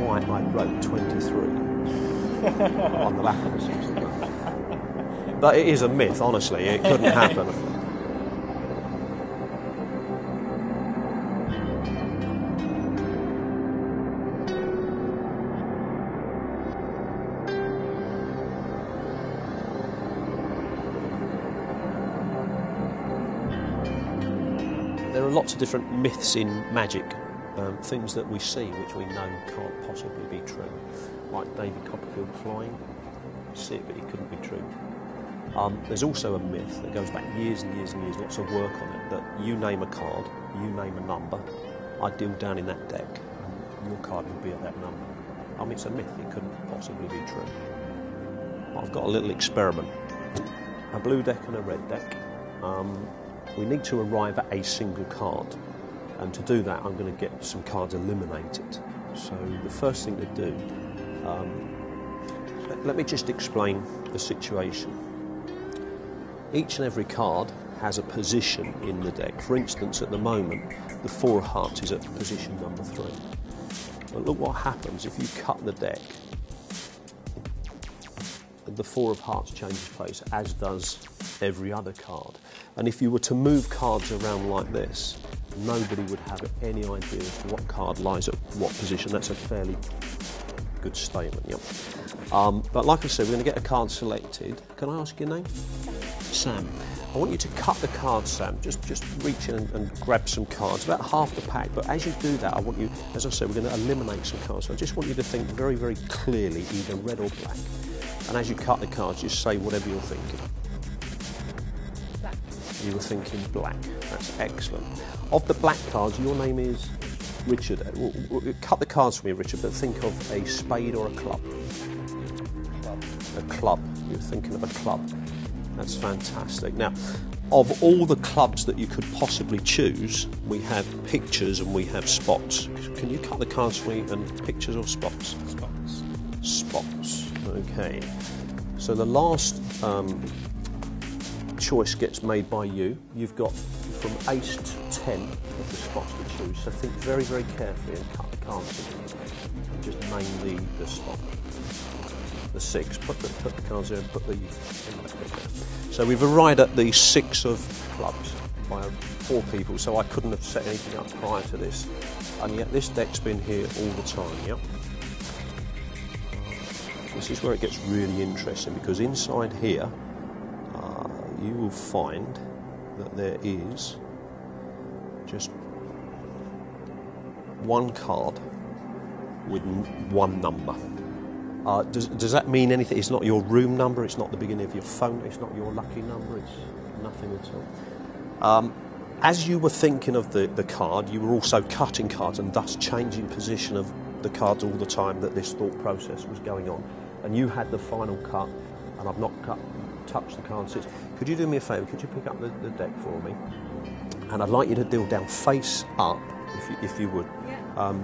why I wrote 23 on the back of the 6 of clubs. But it is a myth, honestly. It couldn't happen. There are lots of different myths in magic, things that we see which we know can't possibly be true. Like David Copperfield flying, you see it but it couldn't be true. There's also a myth that goes back years and years and years, lots of work on it, that you name a card, you name a number, I deal down in that deck, and your card will be at that number. I mean, it's a myth, it couldn't possibly be true. But I've got a little experiment. A blue deck and a red deck. We need to arrive at a single card, and to do that I'm going to get some cards eliminated. So the first thing to do, let me just explain the situation. Each and every card has a position in the deck. For instance, at the moment, the 4 of hearts is at position number 3. But look what happens if you cut the deck. The 4 of hearts changes place, as does every other card. And if you were to move cards around like this, nobody would have any idea as to what card lies at what position. That's a fairly good statement, yep. But like I said, we're going to get a card selected. Can I ask your name? Sam. I want you to cut the card, Sam. Just reach in and grab some cards, about half the pack. But as you do that, I want you, as I said, we're going to eliminate some cards. So I just want you to think very, very clearly, either red or black. And as you cut the cards, just say whatever you're thinking. Black. You were thinking black. That's excellent. Of the black cards, your name is Richard. Cut the cards for me, Richard, but think of a spade or a club. A club. You're thinking of a club. That's fantastic. Now, of all the clubs that you could possibly choose, we have pictures and we have spots. Can you cut the cards for me and pictures or spots? Spots. Spots. Okay. So the last choice gets made by you. You've got from ace to 10 of the spots to choose. So think very, very carefully and cut the cards and just name the spot. The 6. Put the cards in and put the. So we've arrived at the 6 of clubs by 4 people. So I couldn't have set anything up prior to this, and yet this deck's been here all the time. Yep. This is where it gets really interesting, because inside here you will find that there is just one card with one number. Does that mean anything? It's not your room number, it's not the beginning of your phone, it's not your lucky number, it's nothing at all. As you were thinking of the card, you were also cutting cards and thus changing position of the cards all the time that this thought process was going on. And you had the final cut, and I've not touched the card since. Could you do me a favour? Could you pick up the deck for me? And I'd like you to deal down face up, if you would. Yeah.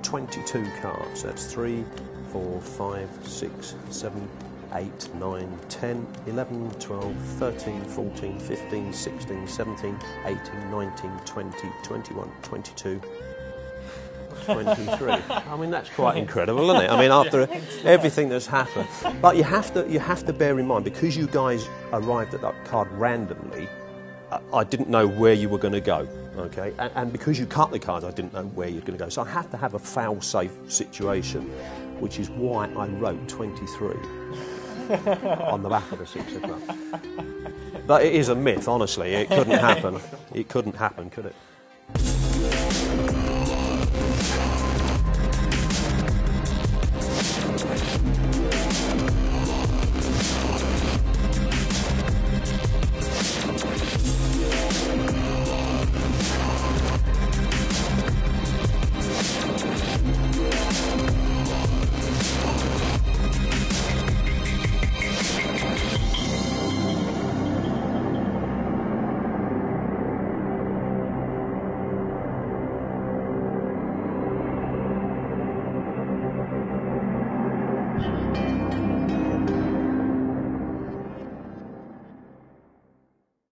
22 cards. That's 3, 4, 5, 6, 7, 8, 9, 10, 11, 12, 13, 14, 15, 16, 17, 18, 19, 20, 21, 22, 23. I mean, that's quite incredible, isn't it? I mean, after everything that's happened. But you have to bear in mind, because you guys arrived at that card randomly, I didn't know where you were going to go, okay? And because you cut the cards, I didn't know where you're going to go. So I have to have a fail-safe situation, which is why I wrote 23 on the back of the 6 of clubs. But it is a myth, honestly. It couldn't happen. It couldn't happen, could it?